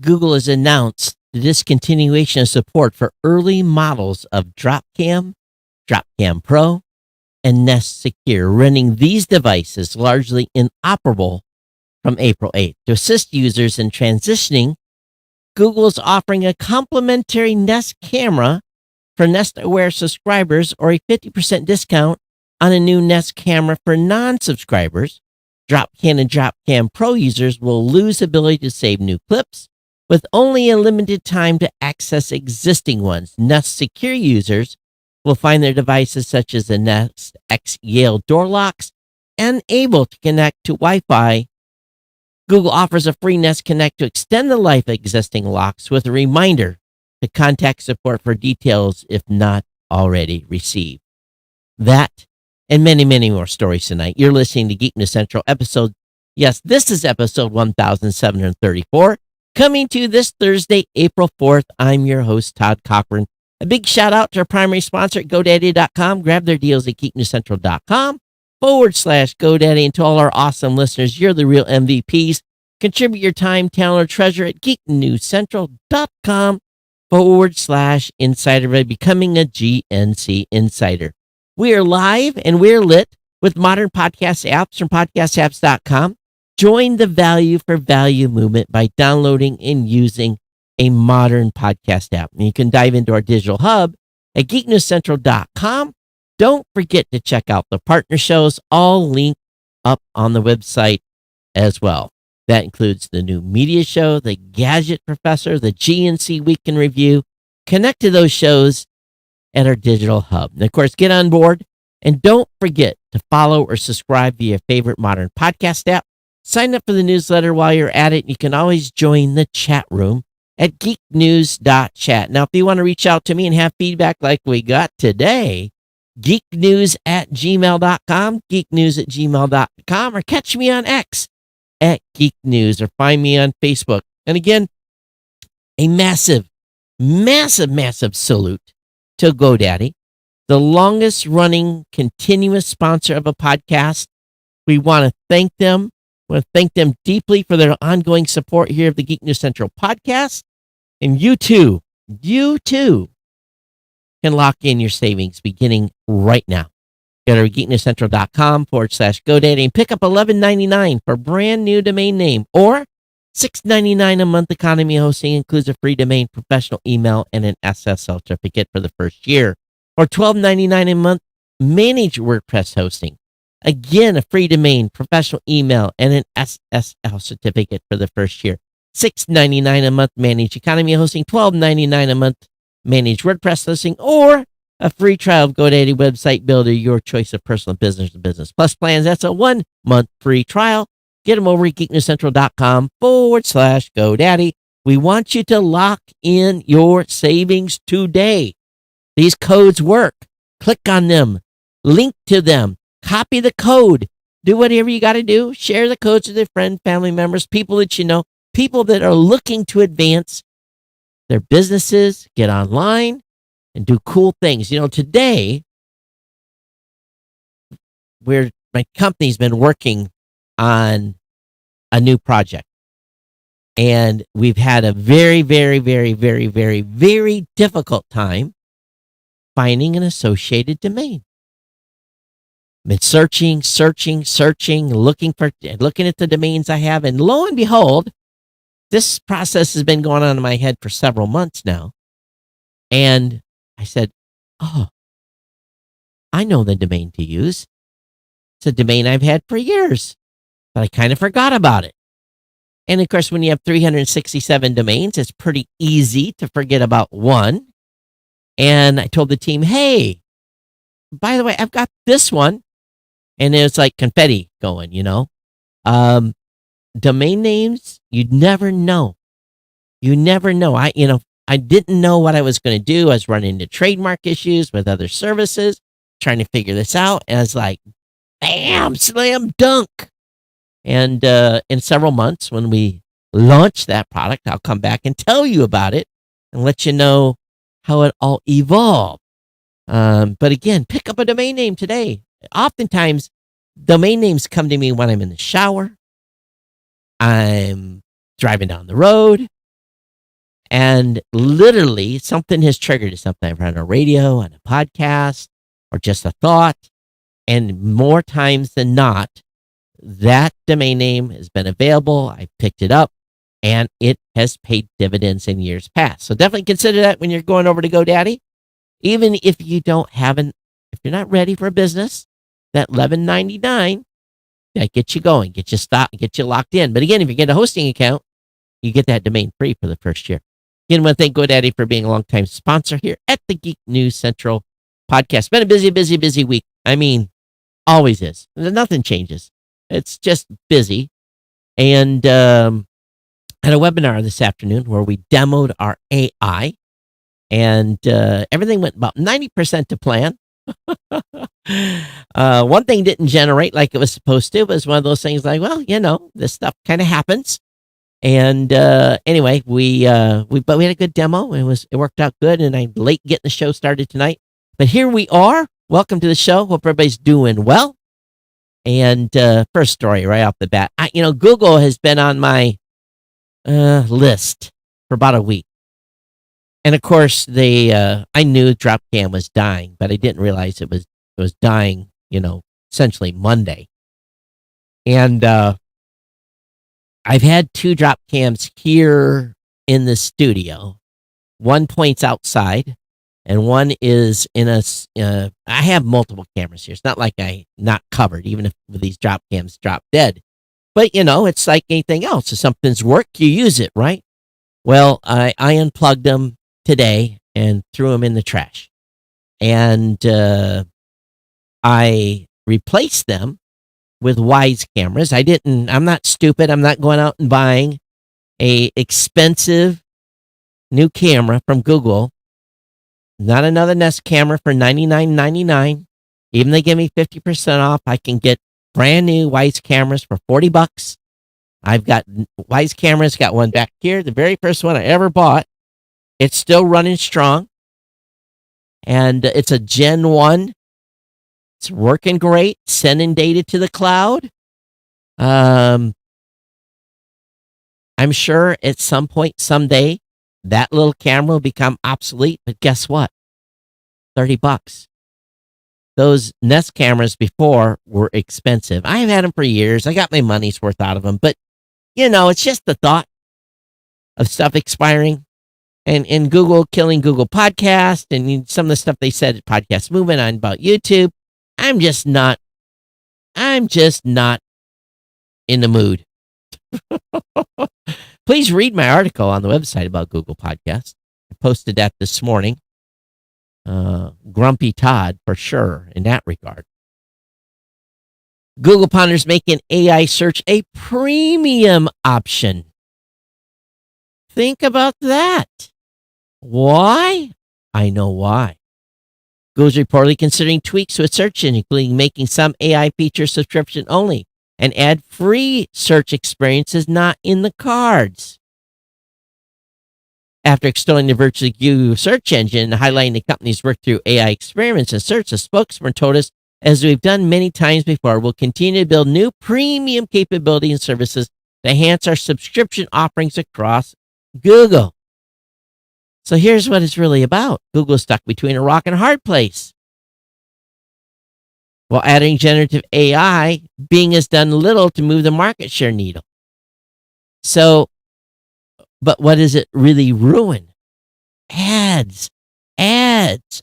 Google has announced the discontinuation of support for early models of Dropcam, Dropcam Pro, and Nest Secure, rendering these devices largely inoperable from April 8th. To assist users in transitioning, Google is offering a complimentary Nest camera for Nest Aware subscribers or a 50% discount on a new Nest camera for non-subscribers. Dropcam and Dropcam Pro users will lose the ability to save new clips with only a limited time to access existing ones. Nest Secure users will find their devices such as the Nest X Yale door locks unable to connect to Wi-Fi. Google offers a free Nest Connect to extend the life of existing locks with a reminder to contact support for details if not already received. That and many, many more stories tonight. You're listening to Geek News Central episode. Yes, this is episode 1734, coming to you this Thursday, April 4th. I'm your host, Todd Cochran. A big shout out to our primary sponsor at GoDaddy.com. Grab their deals at GeekNewsCentral.com/GoDaddy. And to all our awesome listeners, you're the real MVPs. Contribute your time, talent, or treasure at GeekNewsCentral.com/insider by becoming a GNC Insider. We are live and we're lit with modern podcast apps from podcastapps.com. Join the value for value movement by downloading and using a modern podcast app. And you can dive into our digital hub at geeknewscentral.com. Don't forget to check out the partner shows, all linked up on the website as well. That includes the new media show, the Gadget Professor, the GNC Week in Review. Connect to those shows at our digital hub. And of course, get on board and don't forget to follow or subscribe via your favorite modern podcast app. Sign up for the newsletter while you're at it. You can always join the chat room at geeknews.chat. Now, if you want to reach out to me and have feedback like we got today, geeknews@gmail.com, geeknews@gmail.com, or catch me on X at Geek News, or find me on Facebook. And again, a massive, massive, massive salute to GoDaddy, the longest running continuous sponsor of a podcast. We want to thank them. We want to thank them deeply for their ongoing support here of the Geek News Central podcast. And you too can lock in your savings beginning right now. Go to geeknewscentral.com/GoDaddy and pick up $11.99 for a brand new domain name, or $6.99 a month. Economy hosting includes a free domain, professional email, and an SSL certificate for the first year, or $12.99 a month managed WordPress hosting. Again, a free domain, professional email, and an SSL certificate for the first year. $6.99 a month managed economy hosting, $12.99 a month managed WordPress hosting, or a free trial of GoDaddy Website Builder, your choice of personal business and business plus plans. That's a 1-month free trial. Get them over at geeknewscentral.com/GoDaddy. We want you to lock in your savings today. These codes work. Click on them, link to them, copy the code, do whatever you got to do. Share the codes with your friends, family members, people that you know, people that are looking to advance their businesses, get online, and do cool things. You know, today, my company's been working on a new project. And we've had a very, very, very, very, very, very difficult time finding an associated domain. Been searching, looking at the domains I have, and lo and behold, this process has been going on in my head for several months now. And I said, oh, I know the domain to use. It's a domain I've had for years, but I kind of forgot about it. And of course, when you have 367 domains, it's pretty easy to forget about one. And I told the team, hey, by the way, I've got this one. And it's like confetti going, you know. Domain names, you'd never know. You never know. I didn't know what I was going to do. I was running into trademark issues with other services, trying to figure this out. And I was like, bam, slam dunk. And in several months, when we launch that product, I'll come back and tell you about it and let you know how it all evolved. But again, pick up a domain name today. Oftentimes, domain names come to me when I'm in the shower, I'm driving down the road, And literally, something has triggered it. Something I've heard on a radio, on a podcast, or just a thought. And more times than not, that domain name has been available. I picked it up, and it has paid dividends in years past. So definitely consider that when you're going over to GoDaddy. Even if you don't have if you're not ready for a business, that $11.99, that gets you going, get you locked in. But again, if you get a hosting account, you get that domain free for the first year. Again, I want to thank GoDaddy for being a longtime sponsor here at the Geek News Central podcast. Been a busy week. I mean, always is. Nothing changes. It's just busy. And had a webinar this afternoon where we demoed our AI, and everything went about 90% to plan. One thing didn't generate like it was supposed to. It was one of those things like, well, this stuff kind of happens. And anyway, we had a good demo. It worked out good, and I'm late getting the show started tonight. But here we are. Welcome to the show. Hope everybody's doing well. And first story right off the bat. Google has been on my list for about a week. And of course, I knew Dropcam was dying, but I didn't realize it was dying, essentially Monday. And I've had 2 Dropcams here in the studio. One points outside, and one is in I have multiple cameras here. It's not like I not covered, even if these Dropcams drop dead. But, it's like anything else. If something's worked, you use it, right? Well, I unplugged them today and threw them in the trash. And I replaced them with Wise cameras. I'm not stupid. I'm not going out and buying a expensive new camera from Google. Not another Nest camera for $99.99. Even they give me 50% off, I can get brand new Wise cameras for $40. I've got Wise cameras, got one back here, the very first one I ever bought. It's still running strong. And it's a Gen 1. It's working great, sending data to the cloud. I'm sure at some point, someday, that little camera will become obsolete. But guess what? $30. Those Nest cameras before were expensive. I've had them for years. I got my money's worth out of them. But, it's just the thought of stuff expiring. And Google killing Google Podcast and some of the stuff they said at Podcast Movement on about YouTube. I'm just not in the mood. Please read my article on the website about Google Podcast. I posted that this morning. Grumpy Todd for sure in that regard. Google ponders making AI search a premium option. Think about that. Why? I know why. Google's reportedly considering tweaks to its search engine, including making some AI features subscription only and ad-free search experiences not in the cards. After extolling the virtually Google search engine and highlighting the company's work through AI experiments and search, the spokesman told us, as we've done many times before, we'll continue to build new premium capability and services to enhance our subscription offerings across Google. So here's what it's really about. Google's stuck between a rock and a hard place. While adding generative AI, Bing has done little to move the market share needle. So, but what does it really ruin? Ads. Ads.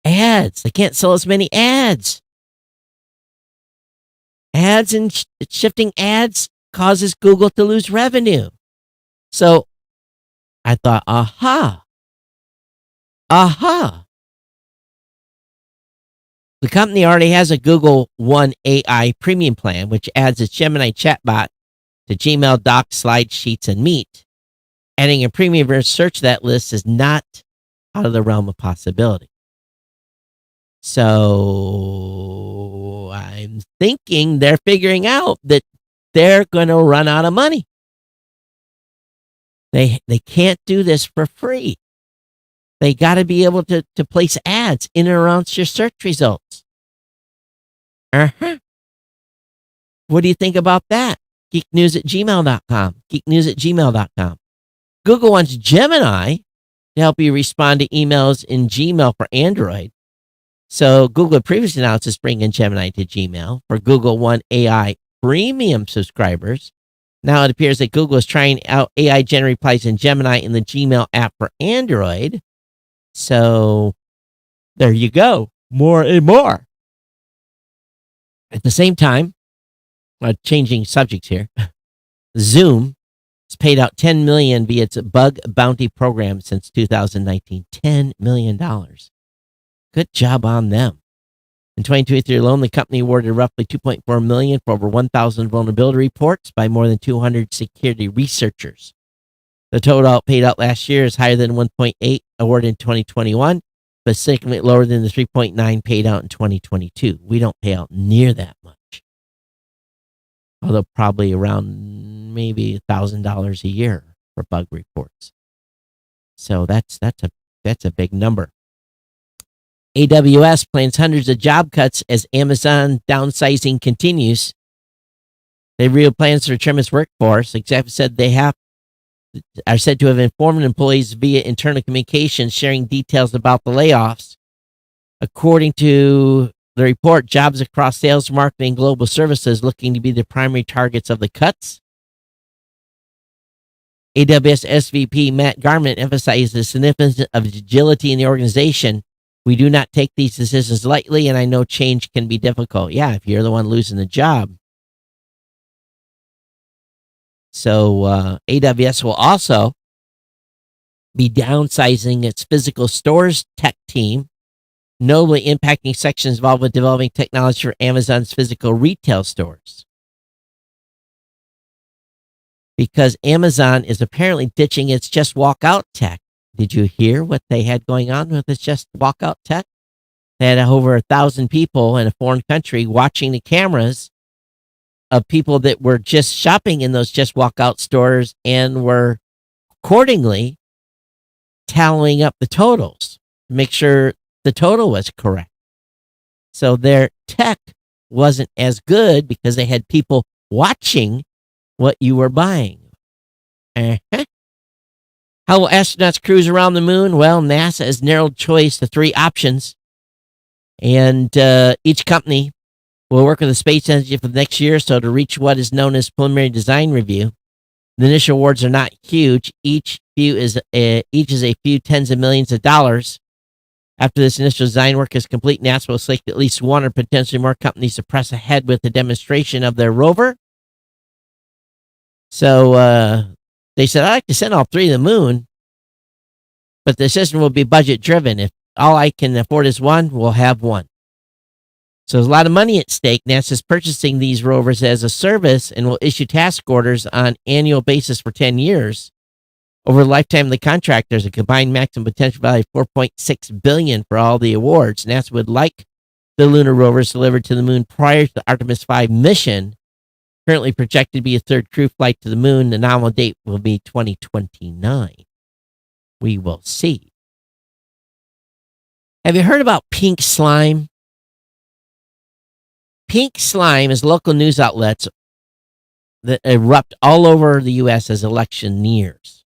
They can't sell as many ads. Ads and shifting ads causes Google to lose revenue. So I thought, aha. The company already has a Google One AI premium plan, which adds a Gemini chatbot to Gmail, Docs, Slide, Sheets, and Meet. Adding a premium search to that list is not out of the realm of possibility. So I'm thinking they're figuring out that they're going to run out of money. They can't do this for free. They got to be able to place ads in and around your search results. What do you think about that? Geeknews@gmail.com. Geeknews@gmail.com. Google wants Gemini to help you respond to emails in Gmail for Android. So Google previously announced it's bringing Gemini to Gmail for Google One AI premium subscribers. Now it appears that Google is trying out AI-generated replies in Gemini in the Gmail app for Android. So there you go. More and more. At the same time, changing subjects here, Zoom has paid out $10 million via its bug bounty program since 2019. $10 million. Good job on them. In 2023 alone, the company awarded roughly $2.4 million for over 1,000 vulnerability reports by more than 200 security researchers. The total paid out last year is higher than 1.8 awarded in 2021, but significantly lower than the 3.9 paid out in 2022. We don't pay out near that much, although probably around maybe $1,000 a year for bug reports. So that's a big number. AWS plans hundreds of job cuts as Amazon downsizing continues. They revealed plans to trim its workforce. Executives said are said to have informed employees via internal communications, sharing details about the layoffs. According to the report, jobs across sales, marketing, and global services looking to be the primary targets of the cuts. AWS SVP Matt Garman emphasized the significance of agility in the organization. We do not take these decisions lightly, and I know change can be difficult. Yeah, if you're the one losing the job. So AWS will also be downsizing its physical stores tech team, notably impacting sections involved with developing technology for Amazon's physical retail stores. Because Amazon is apparently ditching its Just Walk Out tech. Did you hear what they had going on with this Just Walk Out tech? They had over 1,000 people in a foreign country watching the cameras of people that were just shopping in those Just Walk Out stores and were accordingly tallying up the totals to make sure the total was correct. So their tech wasn't as good because they had people watching what you were buying. How will astronauts cruise around the moon? Well, NASA has narrowed choice to 3 options, and each company will work with the space agency for the next year or so to reach what is known as preliminary design review. The initial awards are not huge. Each is a few tens of millions of dollars. After this initial design work is complete, NASA will select at least one or potentially more companies to press ahead with the demonstration of their rover. So they said, I'd like to send all 3 to the moon, but the system will be budget driven. If all I can afford is one, we'll have one. So there's a lot of money at stake. NASA's purchasing these rovers as a service and will issue task orders on annual basis for 10 years. Over the lifetime of the contract, there's a combined maximum potential value of $4.6 billion for all the awards. NASA would like the lunar rovers delivered to the moon prior to the Artemis 5 mission, currently projected to be a 3rd crew flight to the moon. The nominal date will be 2029. We will see. Have you heard about pink slime? Pink slime is local news outlets that erupt all over the U.S. as election nears.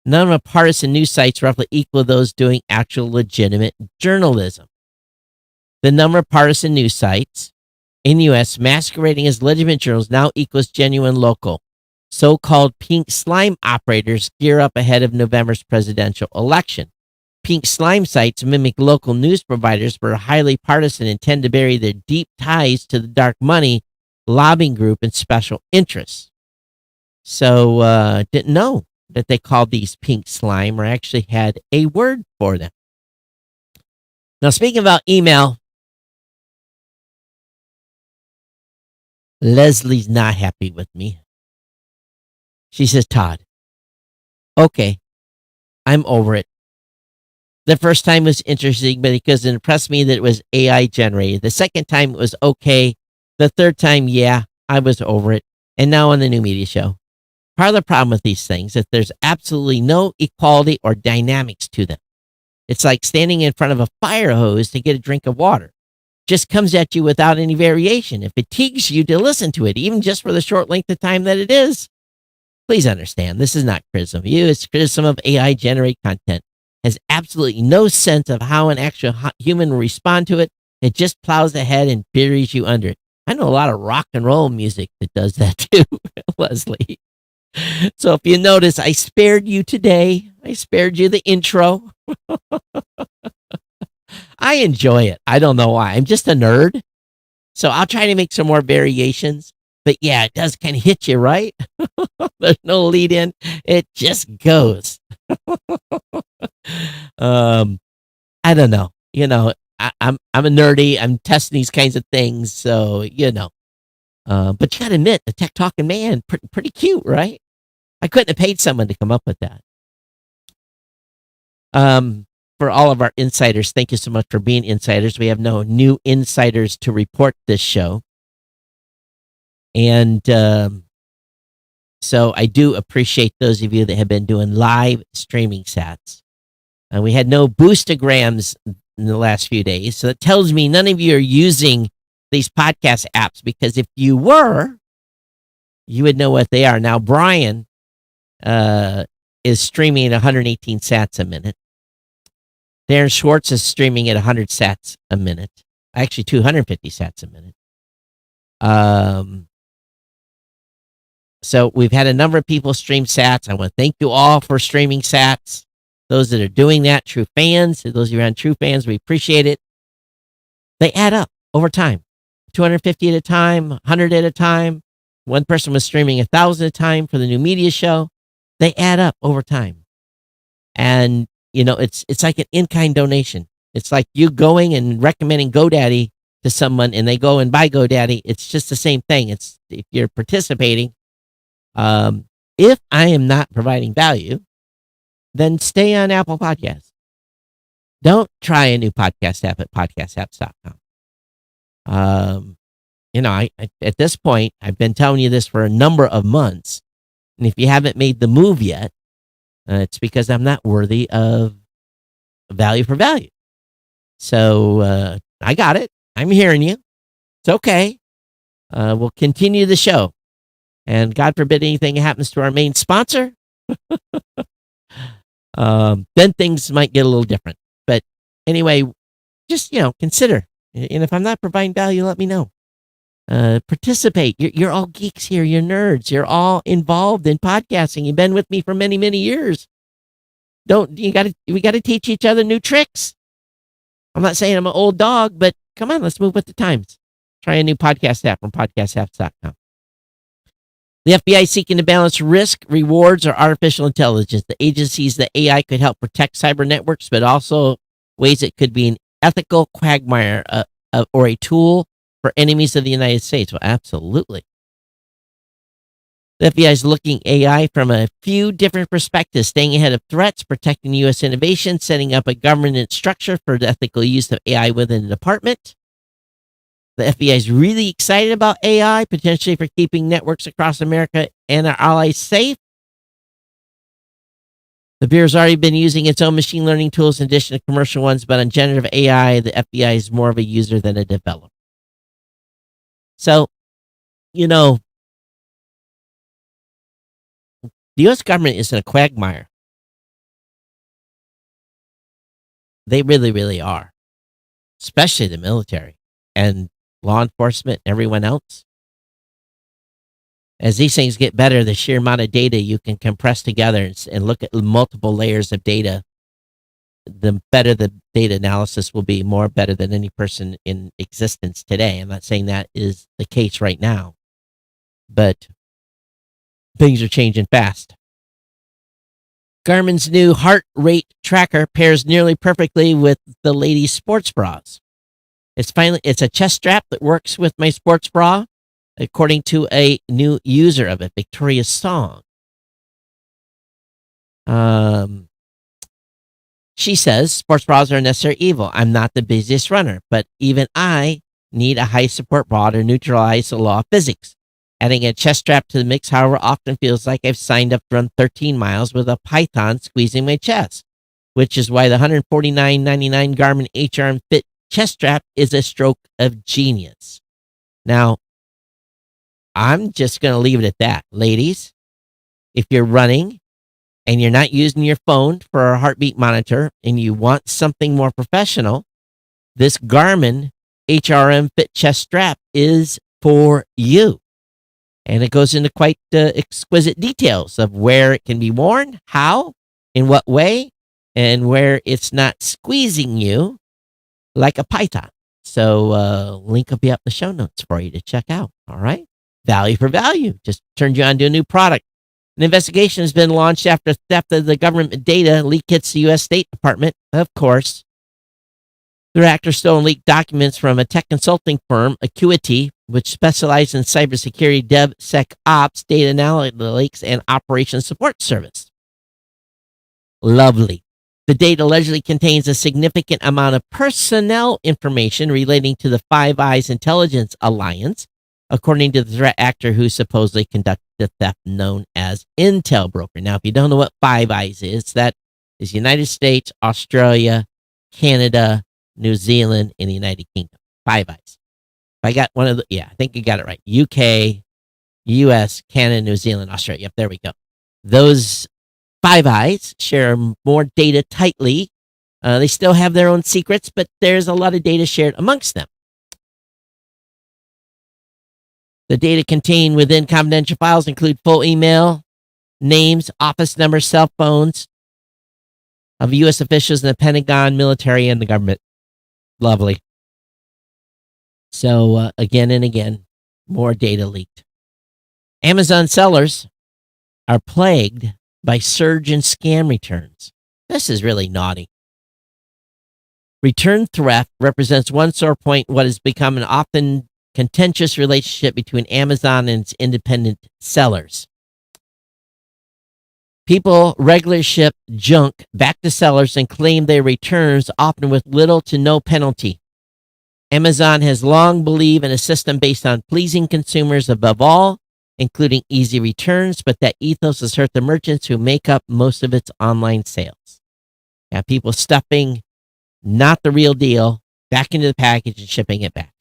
None of partisan news sites roughly equal those doing actual legitimate journalism. The number of partisan news sites in the U.S. masquerading as legitimate journals now equals genuine local. So-called pink slime operators gear up ahead of November's presidential election. Pink slime sites mimic local news providers but are highly partisan and tend to bury their deep ties to the dark money, lobbying group, and special interests. So, didn't know that they called these pink slime or actually had a word for them. Now, speaking about email, Leslie's not happy with me. She says, Todd, okay, I'm over it. The first time was interesting, but because it impressed me that it was AI generated. The second time it was okay. The third time, yeah, I was over it. And now on the new media show. Part of the problem with these things is there's absolutely no equality or dynamics to them. It's like standing in front of a fire hose to get a drink of water. Just comes at you without any variation. It fatigues you to listen to it, even just for the short length of time that it is. Please understand, this is not criticism of you. It's criticism of AI generated content. Has absolutely no sense of how an actual human will respond to it. It just plows ahead and buries you under it. I know a lot of rock and roll music that does that too, Leslie. So if you notice, I spared you today. I spared you the intro. I enjoy it. I don't know why. I'm just a nerd. So I'll try to make some more variations. But yeah, it does kind of hit you, right? There's no lead in. It just goes. I don't know. I'm a nerdy. I'm testing these kinds of things. So, but you got to admit, the tech talking man, pretty cute, right? I couldn't have paid someone to come up with that. For all of our insiders, thank you so much for being insiders. We have no new insiders to report this show. And so I do appreciate those of you that have been doing live streaming sats. We had no boostograms in the last few days. So that tells me none of you are using these podcast apps, because if you were, you would know what they are. Now, Brian is streaming at 118 sats a minute. Darren Schwartz is streaming at 100 sats a minute. Actually, 250 sats a minute. So we've had a number of people stream sats. I want to thank you all for streaming sats. Those that are doing that, true fans, those of you around true fans, we appreciate it. They add up over time. 250 at a time, 100 at a time. One person was streaming 1,000 at a time for the new media show. They add up over time. And, it's like an in-kind donation. It's like you going and recommending GoDaddy to someone and they go and buy GoDaddy. It's just the same thing. It's if you're participating. If I am not providing value, then stay on Apple Podcasts. Don't try a new podcast app at podcastapps.com. I at this point, I've been telling you this for a number of months. And if you haven't made the move yet, it's because I'm not worthy of value for value. So I got it. I'm hearing you. It's okay. We'll continue the show. And God forbid anything happens to our main sponsor, then things might get a little different. But anyway, just, consider. And if I'm not providing value, let me know. Participate. You're all geeks here. You're nerds. You're all involved in podcasting. You've been with me for many, many years. We got to teach each other new tricks. I'm not saying I'm an old dog, but come on, let's move with the times. Try a new podcast app from podcastapps.com. The FBI seeking to balance risk, rewards, or artificial intelligence. The agencies that AI could help protect cyber networks, but also ways it could be an ethical quagmire or a tool for enemies of the United States. Well, absolutely. The FBI is looking AI from a few different perspectives, staying ahead of threats, protecting U.S. innovation, setting up a governance structure for the ethical use of AI within the department. The FBI is really excited about AI, potentially for keeping networks across America and our allies safe. The Bureau's already been using its own machine learning tools in addition to commercial ones, but on generative AI, the FBI is more of a user than a developer. So, the U.S. government is in a quagmire. They really, really are, especially the military and law enforcement and everyone else. As these things get better, the sheer amount of data you can compress together and look at multiple layers of data, the better the data analysis will be, more better than any person in existence today. I'm not saying that is the case right now, but things are changing fast. Garmin's new heart rate tracker pairs nearly perfectly with the ladies' sports bras. It's a chest strap that works with my sports bra, according to a new user of it, Victoria Song. She says, sports bras are a necessary evil. I'm not the busiest runner, but even I need a high support bra to neutralize the law of physics. Adding a chest strap to the mix, however, often feels like I've signed up to run 13 miles with a python squeezing my chest, which is why the $149.99 Garmin HRM Fit chest strap is a stroke of genius. Now, I'm just going to leave it at that. Ladies, if you're running and you're not using your phone for a heartbeat monitor and you want something more professional, this Garmin HRM Fit Chest Strap is for you. And it goes into quite exquisite details of where it can be worn, how, in what way, and where it's not squeezing you like a python. So link will be up in the show notes for you to check out. All right. Value for value. Just turned you on to a new product. An investigation has been launched after theft of the government data leak hits the U.S. State Department. Of course, the hackers stole and leaked documents from a tech consulting firm, Acuity, which specialized in cybersecurity, DevSecOps, data analytics, and operations support service. Lovely. The data allegedly contains a significant amount of personnel information relating to the Five Eyes Intelligence Alliance, according to the threat actor who supposedly conducted the theft, known as Intel Broker. Now, if you don't know what Five Eyes is, that is United States, Australia, Canada, New Zealand, and the United Kingdom. Five Eyes. If I got one of the, I think you got it right. UK, US, Canada, New Zealand, Australia. Yep, there we go. Those Five Eyes share more data tightly. They still have their own secrets, but there's a lot of data shared amongst them. The data contained within confidential files include full email, names, office numbers, cell phones of U.S. officials in the Pentagon, military, and the government. Lovely. So, again and again, more data leaked. Amazon sellers are plagued by surge in scam returns. This is really naughty. Return theft represents one sore point what has become an often contentious relationship between Amazon and its independent sellers. People regularly ship junk back to sellers and claim their returns, often with little to no penalty. Amazon has long believed in a system based on pleasing consumers above all, including easy returns, but that ethos has hurt the merchants who make up most of its online sales. Now, people stuffing not the real deal back into the package and shipping it back.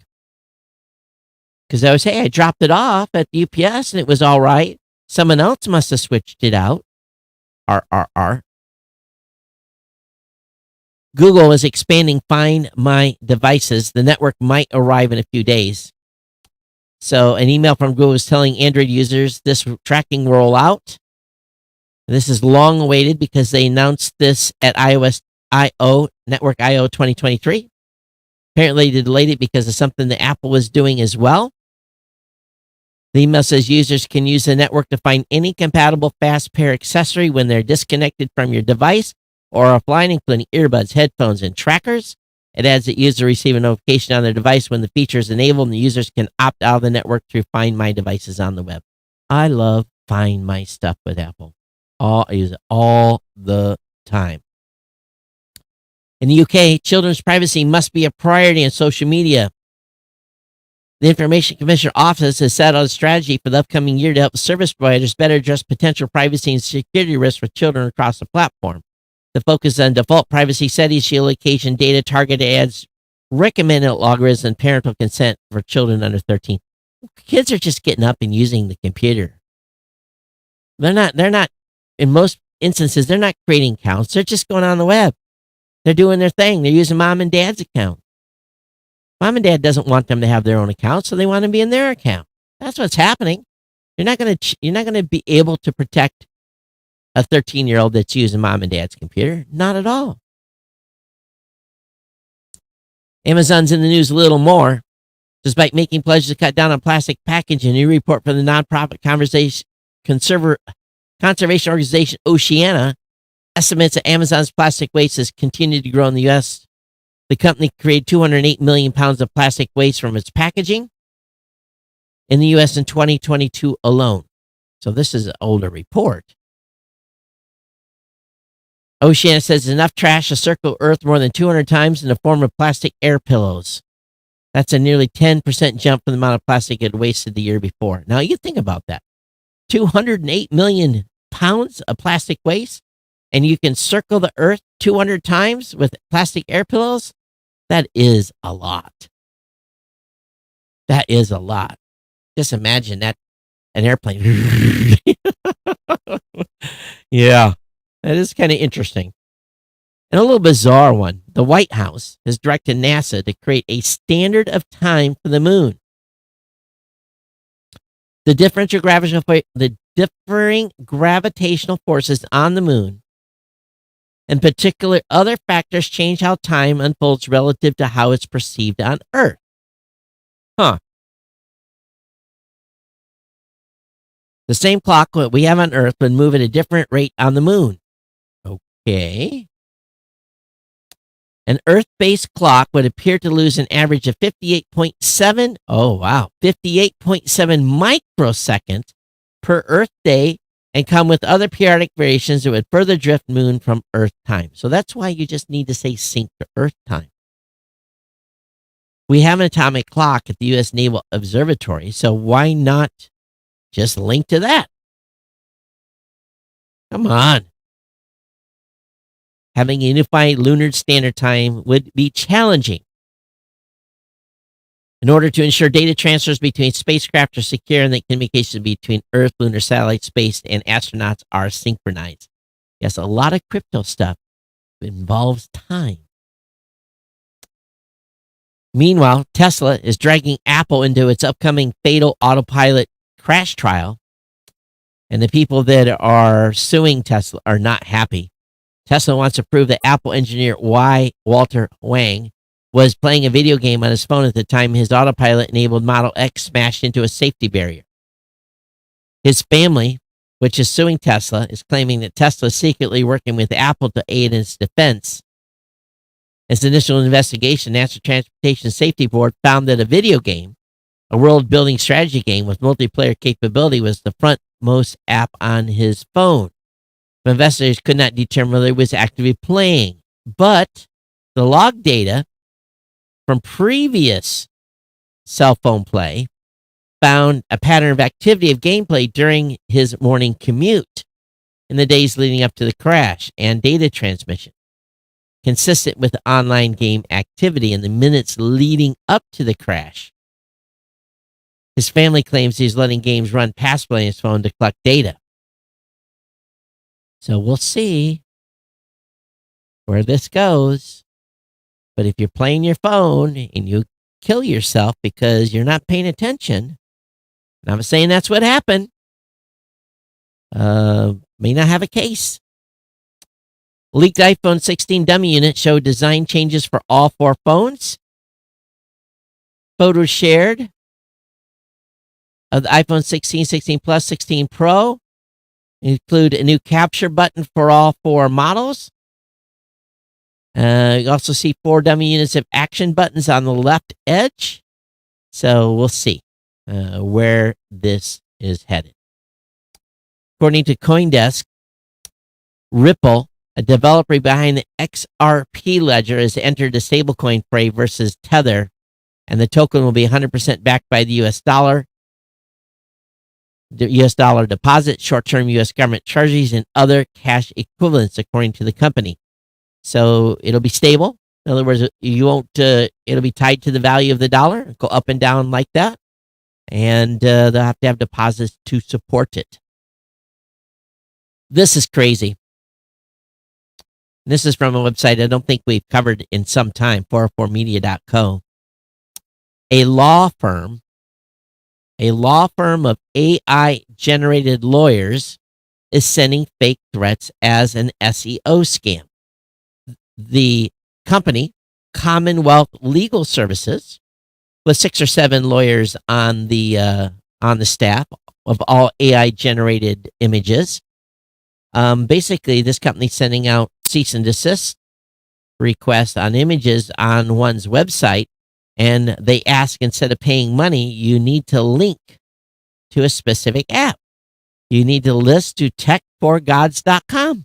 Because I was, hey, I dropped it off at UPS and it was all right. Someone else must have switched it out. Google is expanding Find My Devices. The network might arrive in a few days. So an email from Google is telling Android users this tracking rollout. This is long awaited because they announced this at iOS I/O Network I/O 2023. Apparently they delayed it because of something that Apple was doing as well. The email says users can use the network to find any compatible fast pair accessory when they're disconnected from your device or offline, including earbuds, headphones, and trackers. It adds that users receive a notification on their device when the feature is enabled, and the users can opt out of the network through Find My Devices on the web. I love Find My stuff with Apple. I use it all the time. In the UK, children's privacy must be a priority in social media. The Information Commissioner Office has set out a strategy for the upcoming year to help service providers better address potential privacy and security risks for children across the platform. The focus on default privacy settings, geolocation, data, targeted ads, recommended algorithms, and parental consent for children under 13. Kids are just getting up and using the computer. They're not, in most instances, they're not creating accounts. They're just going on the web. They're doing their thing. They're using mom and dad's account. Mom and dad doesn't want them to have their own account, so they want to be in their account. That's what's happening. You're not going to be able to protect a 13-year-old that's using mom and dad's computer. Not at all. Amazon's in the news a little more. Despite making pledges to cut down on plastic packaging, a new report from the nonprofit conservation organization Oceana estimates that Amazon's plastic waste has continued to grow in the U.S. The company created 208 million pounds of plastic waste from its packaging in the U.S. in 2022 alone. So this is an older report. Oceana says enough trash to circle Earth more than 200 times in the form of plastic air pillows. That's a nearly 10% jump from the amount of plastic it wasted the year before. Now, you think about that. 208 million pounds of plastic waste, and you can circle the Earth 200 times with plastic air pillows? That is a lot. That is a lot. Just imagine that an airplane. Yeah, that is kind of interesting. And a little bizarre one. The White House has directed NASA to create a standard of time for the moon. The differing gravitational forces on the moon, in particular other factors, change how time unfolds relative to how it's perceived on Earth. Huh. The same clock that we have on Earth would move at a different rate on the moon. Okay. An Earth-based clock would appear to lose an average of 58.7, 58.7 microseconds per Earth day and come with other periodic variations that would further drift moon from Earth time. So that's why you just need to say sync to Earth time. We have an atomic clock at the U.S. Naval Observatory, so why not just link to that? Come on. Having a unified lunar standard time would be challenging. In order to ensure data transfers between spacecraft are secure and that communication between Earth, lunar satellite, space, and astronauts are synchronized. Yes, a lot of crypto stuff involves time. Meanwhile, Tesla is dragging Apple into its upcoming fatal autopilot crash trial, and the people that are suing Tesla are not happy. Tesla wants to prove that Apple engineer Walter Wang was playing a video game on his phone at the time his autopilot-enabled Model X smashed into a safety barrier. His family, which is suing Tesla, is claiming that Tesla is secretly working with Apple to aid in its defense. Its initial investigation, National Transportation Safety Board found that a video game, a world-building strategy game with multiplayer capability, was the frontmost app on his phone. Investigators could not determine whether it was actively playing, but the log data from previous cell phone play found a pattern of activity of gameplay during his morning commute in the days leading up to the crash and data transmission, consistent with online game activity in the minutes leading up to the crash. His family claims he's letting games run passively on his phone to collect data. So we'll see where this goes. But if you're playing your phone and you kill yourself because you're not paying attention, and I'm saying that's what happened, may not have a case. Leaked iPhone 16 dummy unit showed design changes for all four phones. Photos shared of the iPhone 16, 16 Plus, 16 Pro include a new capture button for all four models. You also see 4 dummy units of action buttons on the left edge. So we'll see where this is headed. According to CoinDesk, Ripple, a developer behind the XRP ledger, has entered the stablecoin fray versus Tether, and the token will be 100% backed by the U.S. dollar. The U.S. dollar deposit, short-term U.S. government treasuries, and other cash equivalents, according to the company. So it'll be stable. In other words, you won't. It'll be tied to the value of the dollar, go up and down like that, and they'll have to have deposits to support it. This is crazy. This is from a website I don't think we've covered in some time, 404media.co. A law firm of AI-generated lawyers is sending fake threats as an SEO scam. The company, Commonwealth Legal Services, with 6 or 7 lawyers on the staff of all AI-generated images. Basically, this company's sending out cease and desist requests on images on one's website, and they ask, instead of paying money, you need to link to a specific app. You need to list to techforgods.com.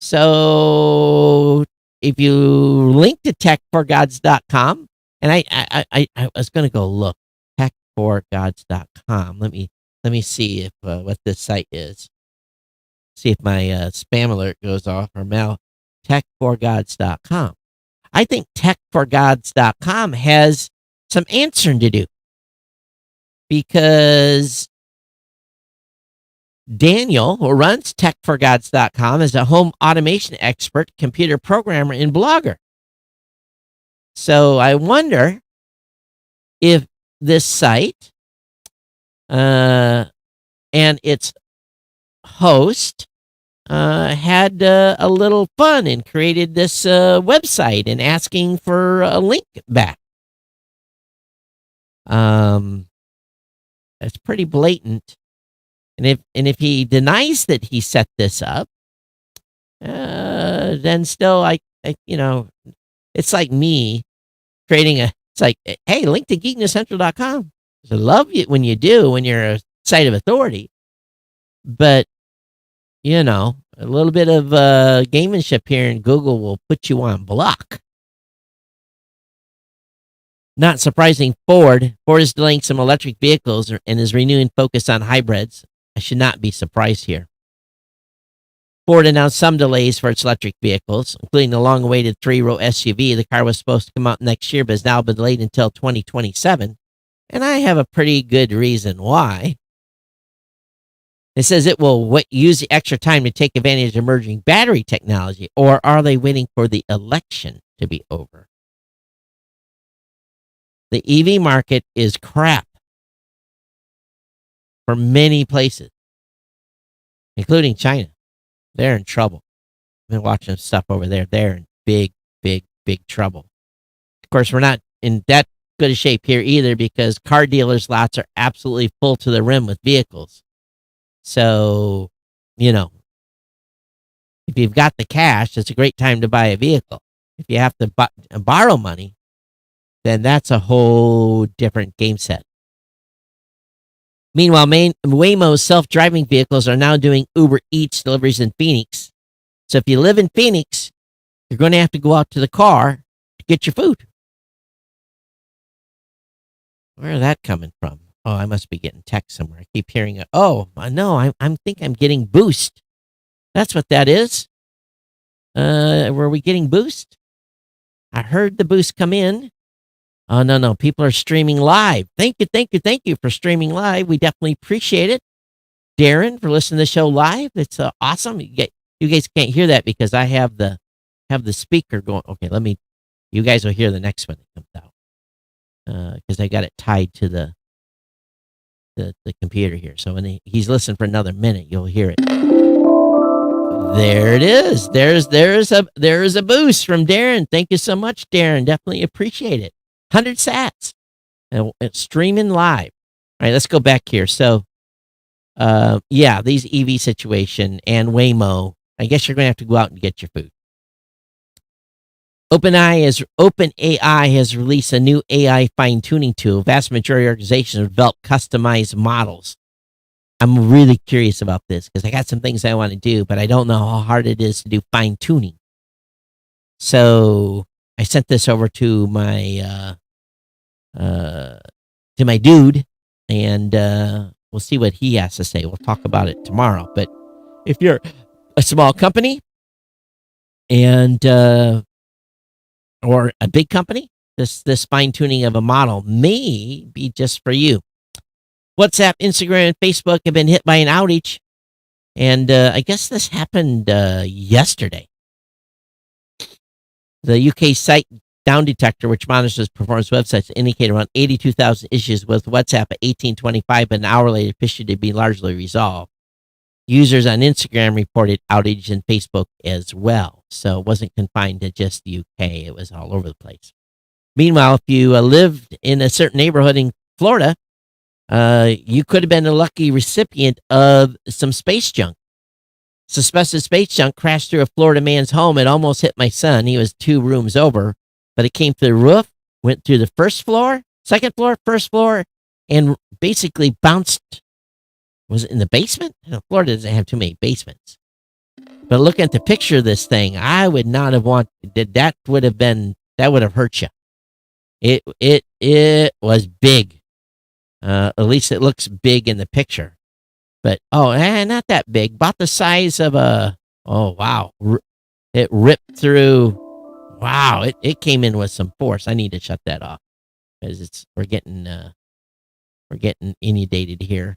So if you link to techforgods.com, and I was going to go look, techforgods.com. Let me see if what this site is. See if my spam alert goes off or mail. Techforgods.com. I think techforgods.com has some answering to do, because Daniel, who runs techforgods.com, is a home automation expert, computer programmer, and blogger. So I wonder if this site and its host had a little fun and created this website and asking for a link back. That's pretty blatant. And if he denies that he set this up, then still it's like me creating it's like, hey, link to geeknesscentral.com. I love it when you do, when you're a site of authority. But, a little bit of gamemanship here in Google will put you on block. Not surprising, Ford is delaying some electric vehicles and is renewing focus on hybrids. I should not be surprised here. Ford announced some delays for its electric vehicles, including the long-awaited 3-row SUV. The car was supposed to come out next year, but has now been delayed until 2027. And I have a pretty good reason why. It says it will use the extra time to take advantage of emerging battery technology, or are they waiting for the election to be over? The EV market is crap for many places, including China. They're in trouble. I've been watching stuff over there. They're in big, big, big trouble. Of course, we're not in that good a shape here either, because car dealers' lots are absolutely full to the rim with vehicles. So, if you've got the cash, it's a great time to buy a vehicle. If you have to borrow money, then that's a whole different game set. Meanwhile, Waymo's self-driving vehicles are now doing Uber Eats deliveries in Phoenix. So if you live in Phoenix, you're going to have to go out to the car to get your food. Where is that coming from? Oh, I must be getting text somewhere. I keep hearing it. Oh, no, I think I'm getting Boost. That's what that is. Were we getting Boost? I heard the Boost come in. Oh, no. People are streaming live. Thank you for streaming live. We definitely appreciate it. Darren, for listening to the show live. It's awesome. You guys can't hear that because I have the speaker going. Okay, you guys will hear the next one that comes out. Because I got it tied to the computer here. So when he's listening for another minute, you'll hear it. There it is. There's a boost from Darren. Thank you so much, Darren. Definitely appreciate it. 100 sats. And it's streaming live. All right, let's go back here. So, these EV situation and Waymo, I guess you're going to have to go out and get your food. OpenAI has released a new AI fine-tuning tool. Vast majority of organizations have developed customized models. I'm really curious about this because I got some things I want to do, but I don't know how hard it is to do fine-tuning. So I sent this over to my dude, and we'll see what he has to say. We'll talk about it tomorrow. But if you're a small company and or a big company, this fine-tuning of a model may be just for you. WhatsApp, Instagram, and Facebook have been hit by an outage, and I guess this happened yesterday. The UK site Down Detector, which monitors performance websites, indicated around 82,000 issues with WhatsApp at 1825, but an hour later appeared to be largely resolved. Users on Instagram reported outage in Facebook as well, so it wasn't confined to just the UK. It was all over the place. Meanwhile, if you lived in a certain neighborhood in Florida, you could have been a lucky recipient of some space junk. Suspected space junk crashed through a Florida man's home. It almost hit my son. He was 2 rooms over, but it came through the roof, went through the first floor, second floor, first floor, and basically bounced. Was it in the basement? Florida doesn't have too many basements. But looking at the picture of this thing, I would not have wanted that. Would have hurt you. It was big. At least it looks big in the picture. But, not that big. About the size of wow. It ripped through. Wow, it came in with some force. I need to shut that off because we're getting inundated here.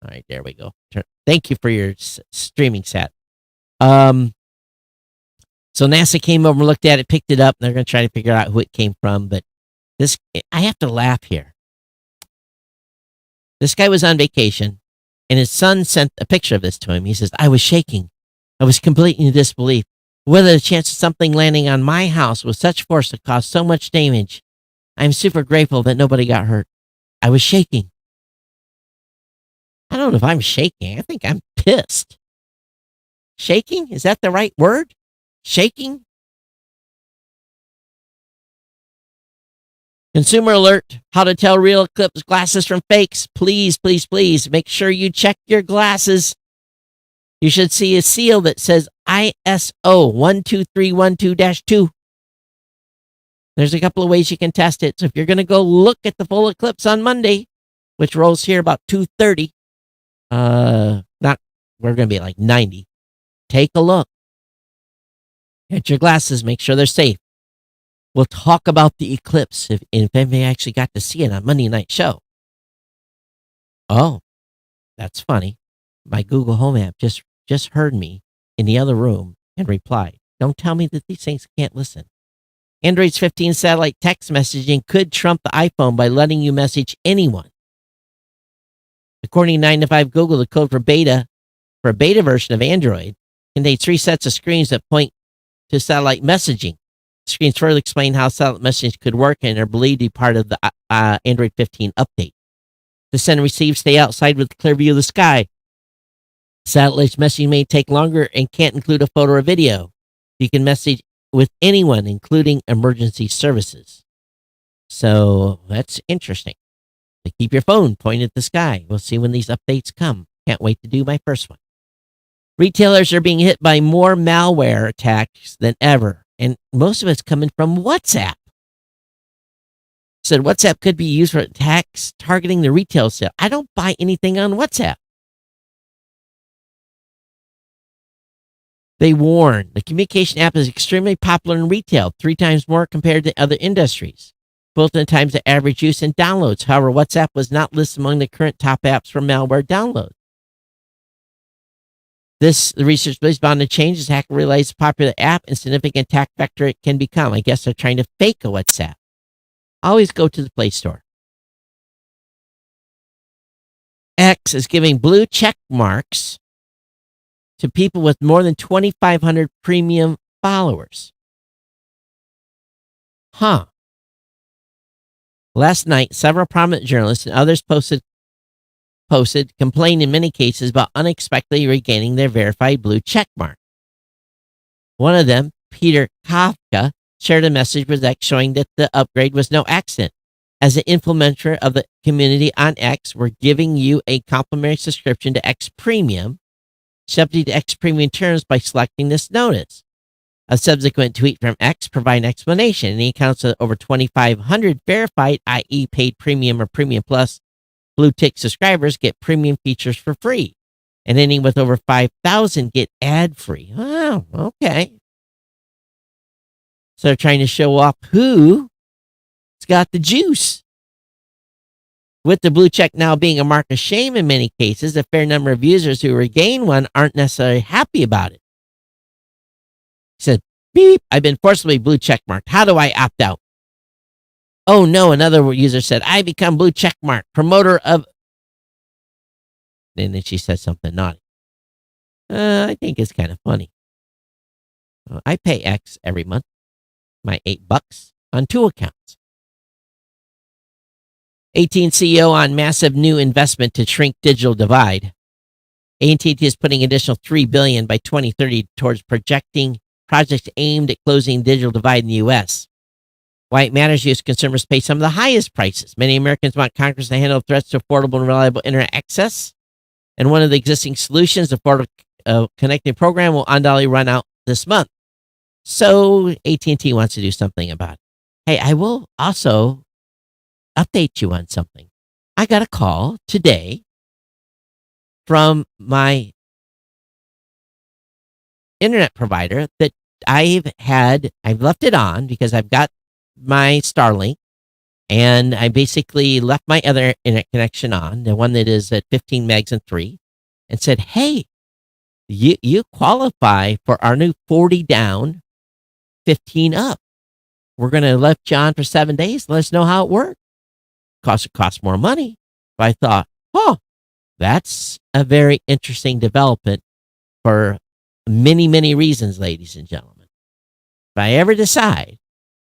All right, there we go. Thank you for your streaming set. So NASA came over, looked at it, picked it up, and they're going to try to figure out who it came from. But I have to laugh here. This guy was on vacation, and his son sent a picture of this to him. He says, I was shaking. I was completely in disbelief. Whether the chance of something landing on my house with such force to cause so much damage, I'm super grateful that nobody got hurt. I was shaking. I don't know if I'm shaking. I think I'm pissed. Shaking? Is that the right word? Shaking? Consumer alert, how to tell real eclipse glasses from fakes. Please, please, please make sure you check your glasses. You should see a seal that says ISO 12312-2. There's a couple of ways you can test it. So if you're going to go look at the full eclipse on Monday, which rolls here about 2:30, we're going to be like 90. Take a look. Get your glasses, make sure they're safe. We'll talk about the eclipse if anybody actually got to see it on Monday Night Show. Oh, that's funny. My Google Home app just heard me in the other room and replied, don't tell me that these things can't listen. Android's 15 satellite text messaging could trump the iPhone by letting you message anyone. According to 9 to 5 Google, the code for a beta version of Android contains 3 sets of screens that point to satellite messaging. The screens further explain how satellite messaging could work and are believed to be part of the Android 15 update. To send and receive, stay outside with a clear view of the sky. Satellite messaging may take longer and can't include a photo or video. You can message with anyone, including emergency services. So that's interesting. So keep your phone pointed at the sky. We'll see when these updates come. Can't wait to do my first one. Retailers are being hit by more malware attacks than ever, and most of it's coming from WhatsApp. Said WhatsApp could be used for attacks targeting the retail sale. I don't buy anything on WhatsApp. They warn the communication app is extremely popular in retail, 3 times more compared to other industries, both in times of average use and downloads. However, WhatsApp was not listed among the current top apps for malware download. The research believes bound to change as hacker realized the popular app and significant attack vector it can become. I guess they're trying to fake a WhatsApp. Always go to the Play Store. X is giving blue check marks to people with more than 2,500 premium followers. Last night, several prominent journalists and others posted complained in many cases about unexpectedly regaining their verified blue check mark. One of them, Peter Kafka, shared a message with X showing that the upgrade was no accident. As an implementer of the community on X, we're giving you a complimentary subscription to X Premium, subject to X Premium terms by selecting this notice. A subsequent tweet from X provided an explanation. Any accounts of over 2,500 verified, i.e. paid Premium or Premium Plus, blue tick subscribers get premium features for free, and any with over 5,000 get ad-free. Wow, okay. So they're trying to show off who's got the juice. With the blue check now being a mark of shame in many cases, a fair number of users who regain one aren't necessarily happy about it. He said, beep, I've been forcibly blue check marked. How do I opt out? Oh no, another user said, I become blue check mark, promoter of... And then she said something naughty. I think it's kind of funny. I pay X every month, my $8 on 2 accounts. 18 CEO on massive new investment to shrink digital divide. AT&T is putting additional $3 billion by 2030 towards projects aimed at closing digital divide in the U.S. Why it matters is consumers pay some of the highest prices. Many Americans want Congress to handle threats to affordable and reliable internet access. And one of the existing solutions, the Affordable Connecting Program, will undoubtedly run out this month. So AT&T wants to do something about it. Hey, I will also update you on something. I got a call today from my internet provider that I've left it on because I've got my Starlink And I basically left my other internet connection on, the one that is at 15 megs and 3, and said, hey, you qualify for our new 40 down, 15 up. We're going to let you on for 7 days. Let us know how it works. It costs more money. But I thought, oh, that's a very interesting development for many, many reasons, ladies and gentlemen. If I ever decide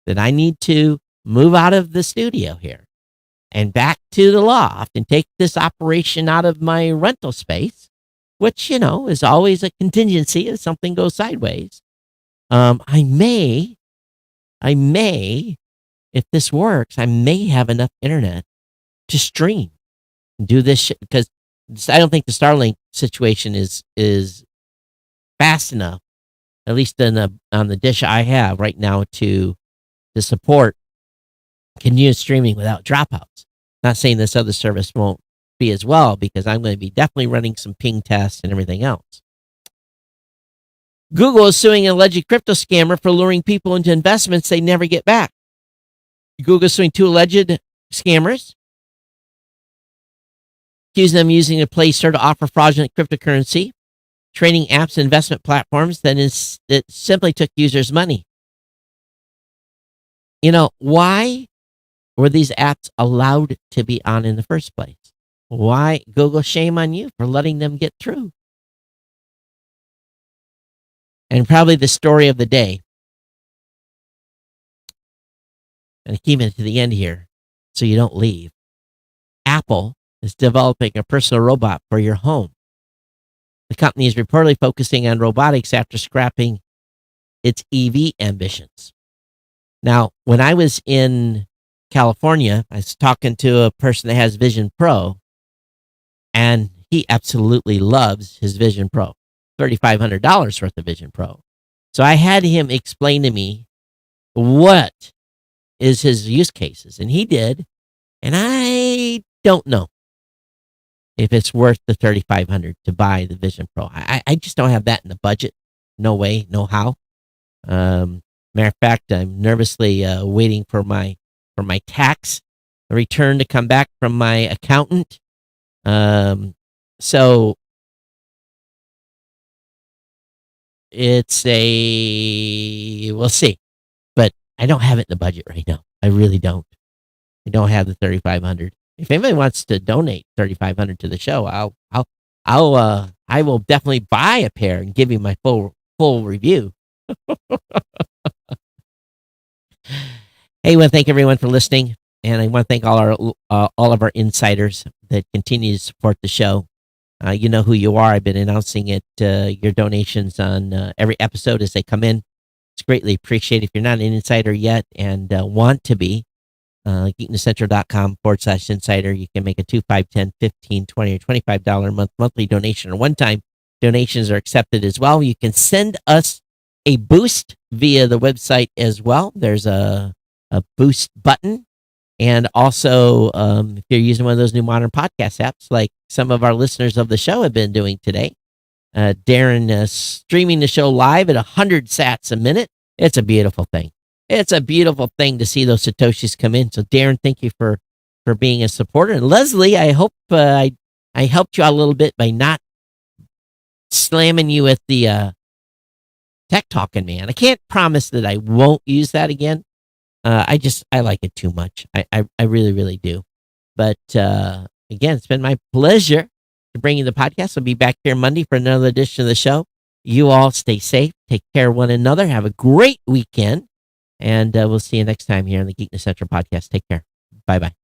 that I need to move out of the studio here and back to the loft and take this operation out of my rental space, which, is always a contingency if something goes sideways, I may, if this works, I may have enough internet to stream and do this shit, because I don't think the Starlink situation is fast enough, at least on the dish I have right now, to support continuous streaming without dropouts. Not saying this other service won't be as well, because I'm going to be definitely running some ping tests and everything else. Google is suing an alleged crypto scammer for luring people into investments they never get back. Google is suing 2 alleged scammers, accusing them of using a Play Store to offer fraudulent cryptocurrency, trading apps, and investment platforms that simply took users' money. Why were these apps allowed to be on in the first place? Why, Google, shame on you for letting them get through. And probably the story of the day, and I keep it to the end here so you don't leave. Apple is developing a personal robot for your home. The company is reportedly focusing on robotics after scrapping its EV ambitions. Now, when I was in California, I was talking to a person that has Vision Pro, and he absolutely loves his Vision Pro. $3,500 worth of Vision Pro. So I had him explain to me what is his use cases, and he did. And I don't know if it's worth the $3,500 to buy the Vision Pro. I just don't have that in the budget. No way, no how. Matter of fact, I'm nervously waiting for my tax return to come back from my accountant. So we'll see, but I don't have it in the budget right now. I really don't. I don't have the $3,500. If anybody wants to donate $3,500 to the show, I will definitely buy a pair and give you my full review. Hey, I want to thank everyone for listening, and I want to thank all of our insiders that continue to support the show. You know who you are. I've been announcing it, your donations on every episode as they come in. It's greatly appreciated. If you're not an insider yet and want to be, geeknewscentral.com/insider. You can make a $2, $5, $10, $15, $20, or $25 monthly donation, or one-time donations are accepted as well. You can send us a boost via the website as well. There's a boost button. And also, if you're using one of those new modern podcast apps, like some of our listeners of the show have been doing today, Darren streaming the show live at 100 sats a minute. It's a beautiful thing. It's a beautiful thing to see those Satoshis come in. So, Darren, thank you for being a supporter. And Leslie, I hope I helped you out a little bit by not slamming you with the tech talking man. I can't promise that I won't use that again. I like it too much. I really, really do. But again, it's been my pleasure to bring you the podcast. I'll be back here Monday for another edition of the show. You all stay safe. Take care of one another. Have a great weekend. And we'll see you next time here on the Geek Central podcast. Take care. Bye-bye.